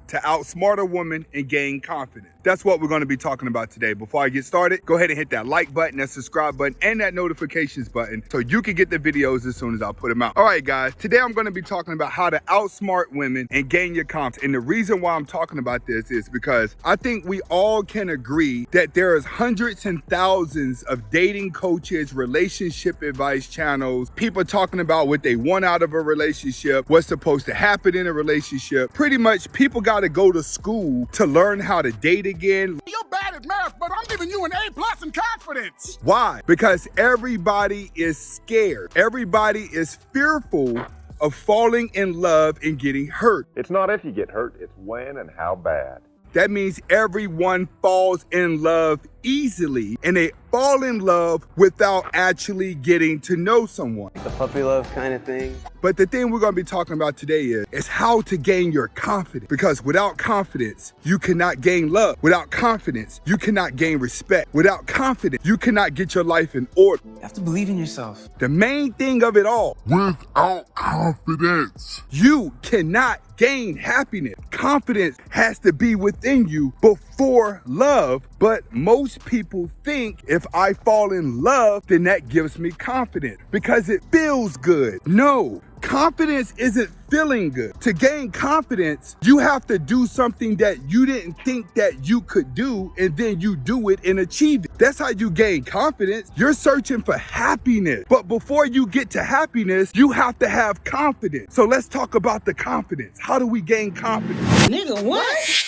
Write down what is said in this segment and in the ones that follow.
to outsmart a woman and gain confidence. That's what we're going to be talking about today. Before I get started, go ahead and hit that like button, that subscribe button, and that notifications button so you can get the videos as soon as I put them out. All right, guys, today I'm going to be talking about how to outsmart women and gain your confidence. And the reason why I'm talking about this is because I think we all can agree that there is hundreds and thousands of dating coaches, relationship advice channels, people talking about what they want out of a relationship, what's supposed to happen in a relationship. Pretty much people got to go to school to learn how to date again. You're bad at math, but I'm giving you an A+ in confidence. Why? Because everybody is scared. Everybody is fearful of falling in love and getting hurt. It's not if you get hurt, it's when and how bad. That means everyone falls in love easily, and they fall in love without actually getting to know someone. The puppy love kind of thing. But the thing we're going to be talking about today is how to gain your confidence. Because without confidence, you cannot gain love. Without confidence, you cannot gain respect. Without confidence, you cannot get your life in order. You have to believe in yourself. The main thing of it all, Without confidence, you cannot gain happiness. Confidence has to be within you before love. But most people think if I fall in love, then that gives me confidence because it feels good. No, confidence isn't feeling good. To gain confidence, you have to do something that you didn't think that you could do, and then you do it and achieve it. That's how you gain confidence. You're searching for happiness. But before you get to happiness, you have to have confidence. So let's talk about the confidence. How do we gain confidence? Nigga, what?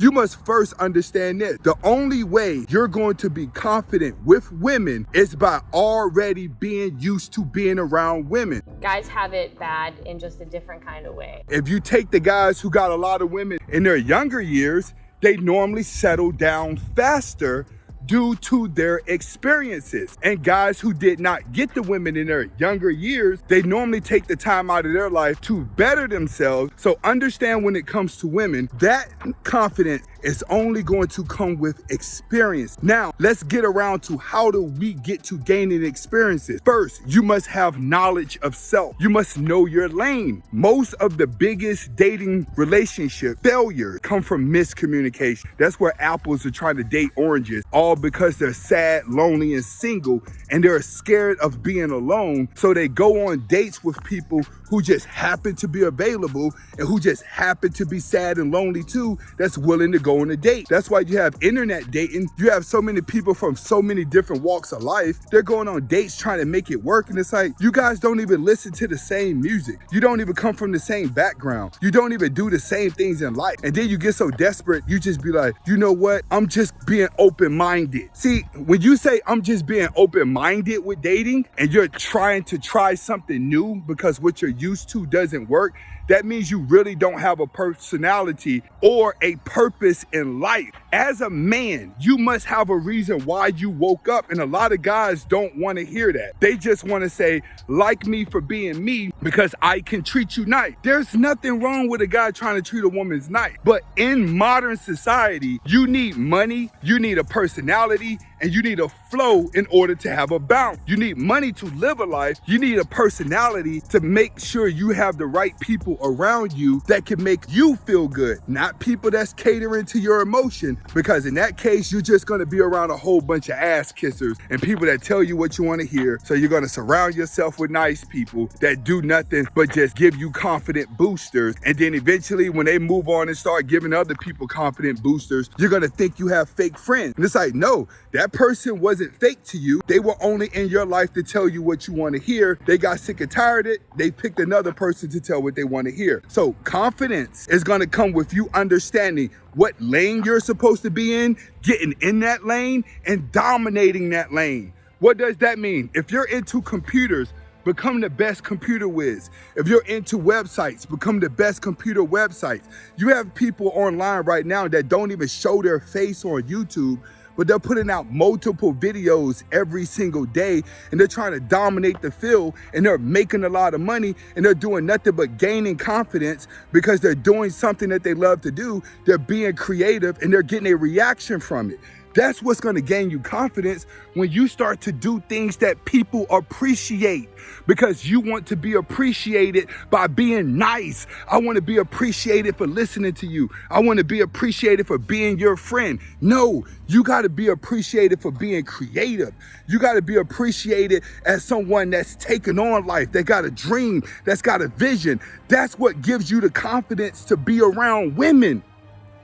You must first understand this. The only way you're going to be confident with women is by already being used to being around women. Guys have it bad in just a different kind of way. If you take the guys who got a lot of women in their younger years, they normally settle down faster due to their experiences. And guys who did not get the women in their younger years, they normally take the time out of their life to better themselves. So understand, when it comes to women, that confidence is only going to come with experience. Now, let's get around to how do we get to gaining experiences. First, you must have knowledge of self. You must know your lane. Most of the biggest dating relationship failures come from miscommunication. That's where apples are trying to date oranges, all because they're sad, lonely, and single, and they're scared of being alone. So they go on dates with people who just happen to be available and who just happen to be sad and lonely too, that's willing to go on a date. That's why you have internet dating. You have so many people from so many different walks of life. They're going on dates trying to make it work. And it's like, you guys don't even listen to the same music. You don't even come from the same background. You don't even do the same things in life. And then you get so desperate, you just be like, you know what? I'm just being open-minded. See, when you say I'm just being open-minded with dating and you're trying to try something new because what you're used to doesn't work, that means you really don't have a personality or a purpose in life. As a man, you must have a reason why you woke up, and a lot of guys don't want to hear that. They just want to say, like me for being me because I can treat you nice. There's nothing wrong with a guy trying to treat a woman nice, but in modern society, you need money, you need a personality, and you need a flow in order to have a balance. You need money to live a life. You need a personality to make sure you have the right people around you that can make you feel good, not people that's catering to your emotion, because in that case, you're just gonna be around a whole bunch of ass kissers and people that tell you what you wanna hear. So you're gonna surround yourself with nice people that do nothing but just give you confident boosters. And then eventually when they move on and start giving other people confident boosters, you're gonna think you have fake friends. And it's like, no, that person wasn't fake to you. They were only in your life to tell you what you want to hear. They got sick and tired of it. They picked another person to tell what they want to hear. So confidence is going to come with you understanding what lane you're supposed to be in, getting in that lane, and dominating that lane. What does that mean? If you're into computers, become the best computer whiz. If you're into websites, become the best computer websites. You have people online right now that don't even show their face on YouTube, but they're putting out multiple videos every single day, and they're trying to dominate the field, and they're making a lot of money, and they're doing nothing but gaining confidence because they're doing something that they love to do. They're being creative, and they're getting a reaction from it. That's what's going to gain you confidence when you start to do things that people appreciate, because you want to be appreciated by being nice. I want to be appreciated for listening to you. I want to be appreciated for being your friend. No, you got to be appreciated for being creative. You got to be appreciated as someone that's taken on life, that got a dream, that's got a vision. That's what gives you the confidence to be around women.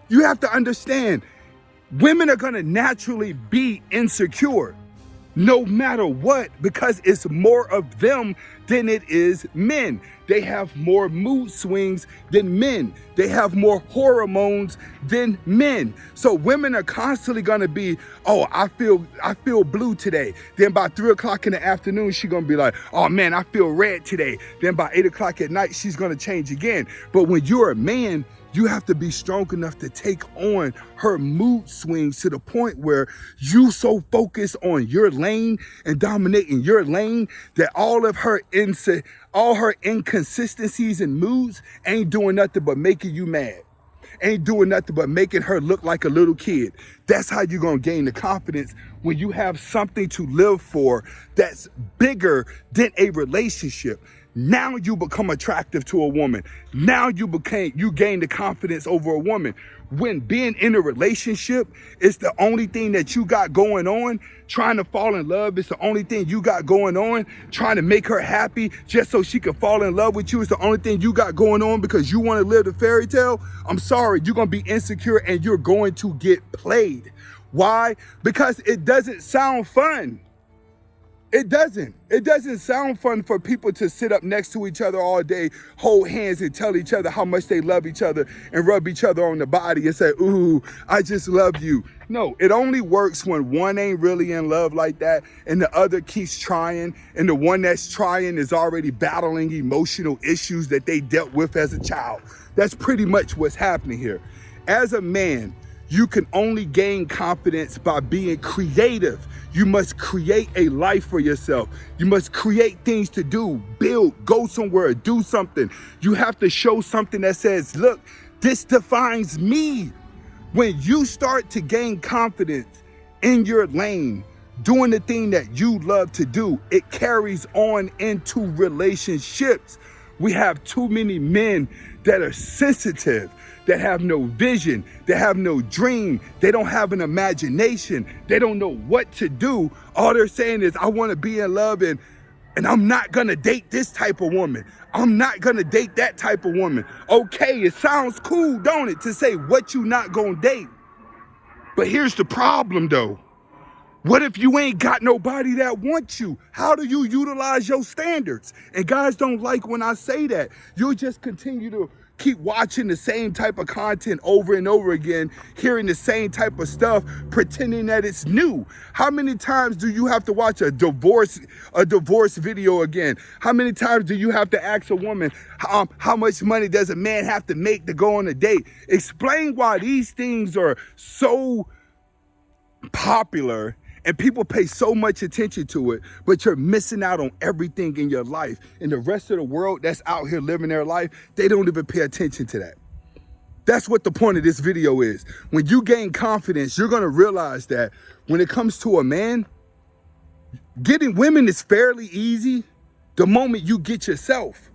You have to understand, women are going to naturally be insecure no matter what, because it's more of them than it is men. They have more mood swings than men. They have more hormones than men. So women are constantly going to be, oh, I feel blue today. Then by 3 o'clock in the afternoon, she's going to be like, oh man, I feel red today. Then by 8 o'clock at night, she's going to change again. But when you're a man, you have to be strong enough to take on her mood swings to the point where you so focus on your lane and dominating your lane that all her inconsistencies and moods ain't doing nothing but making you mad. Ain't doing nothing but making her look like a little kid. That's how you're going to gain the confidence, when you have something to live for that's bigger than a relationship. Now you become attractive to a woman. Now you gain the confidence over a woman. When being in a relationship is the only thing that you got going on, trying to fall in love is the only thing you got going on, trying to make her happy just so she can fall in love with you is the only thing you got going on because you want to live the fairy tale, I'm sorry, you're going to be insecure and you're going to get played. Why? Because it doesn't sound fun. It doesn't sound fun for people to sit up next to each other all day, hold hands and tell each other how much they love each other and rub each other on the body and say, ooh, I just love you. No, it only works when one ain't really in love like that and the other keeps trying, and the one that's trying is already battling emotional issues that they dealt with as a child. That's pretty much what's happening here. As a man, you can only gain confidence by being creative. You must create a life for yourself. You must create things to do, build, go somewhere, do something. You have to show something that says, look, this defines me. When you start to gain confidence in your lane, doing the thing that you love to do, it carries on into relationships. We have too many men that are sensitive, that have no vision, that have no dream, they don't have an imagination, they don't know what to do. All they're saying is, I want to be in love and I'm not gonna date this type of woman. I'm not gonna date that type of woman. Okay, it sounds cool, don't it, to say what you not gonna date. But here's the problem though. What if you ain't got nobody that wants you? How do you utilize your standards? And guys don't like when I say that. You'll just continue to keep watching the same type of content over and over again, hearing the same type of stuff, pretending that it's new. How many times do you have to watch a divorce video again? How many times do you have to ask a woman, how much money does a man have to make to go on a date? Explain why these things are so popular and people pay so much attention to it, but you're missing out on everything in your life. And the rest of the world that's out here living their life, they don't even pay attention to that. That's what the point of this video is. When you gain confidence, you're gonna realize that when it comes to a man, getting women is fairly easy the moment you get yourself.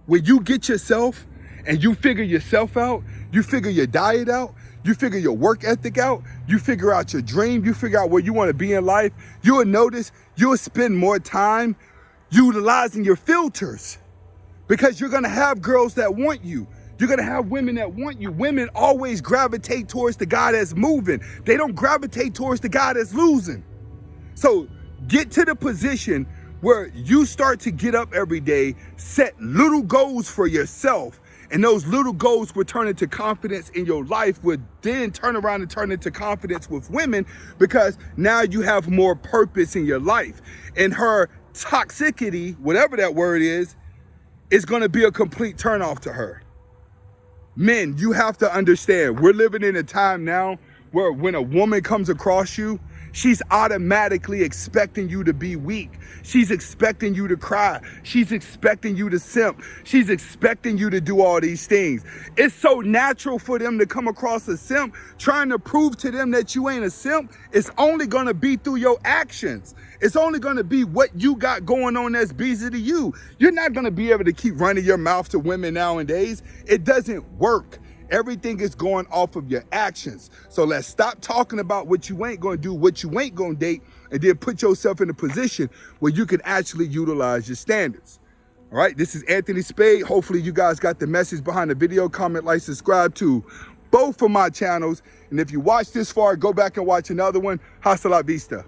When you get yourself and you figure yourself out, you figure your diet out, you figure your work ethic out, you figure out your dream, you figure out where you want to be in life, you'll notice you'll spend more time utilizing your filters, because you're going to have girls that want you. You're going to have women that want you. Women always gravitate towards the guy that's moving. They don't gravitate towards the guy that's losing. So get to the position where you start to get up every day, set little goals for yourself, and those little goals will turn into confidence in your life, would then turn around and turn into confidence with women, because now you have more purpose in your life. And her toxicity, whatever that word is going to be a complete turnoff to her. Men, you have to understand, we're living in a time now where when a woman comes across you, she's automatically expecting you to be weak. She's expecting you to cry. She's expecting you to simp. She's expecting you to do all these things. It's so natural for them to come across a simp trying to prove to them that you ain't a simp. It's only going to be through your actions. It's only going to be what you got going on that's busy to you. You're not going to be able to keep running your mouth to women nowadays. It doesn't work. Everything is going off of your actions. So let's stop talking about what you ain't going to do, what you ain't going to date, and then put yourself in a position where you can actually utilize your standards. All right, this is Anthony Spade. Hopefully you guys got the message behind the video. Comment, like, subscribe to both of my channels. And if you watched this far, go back and watch another one. Hasta la vista.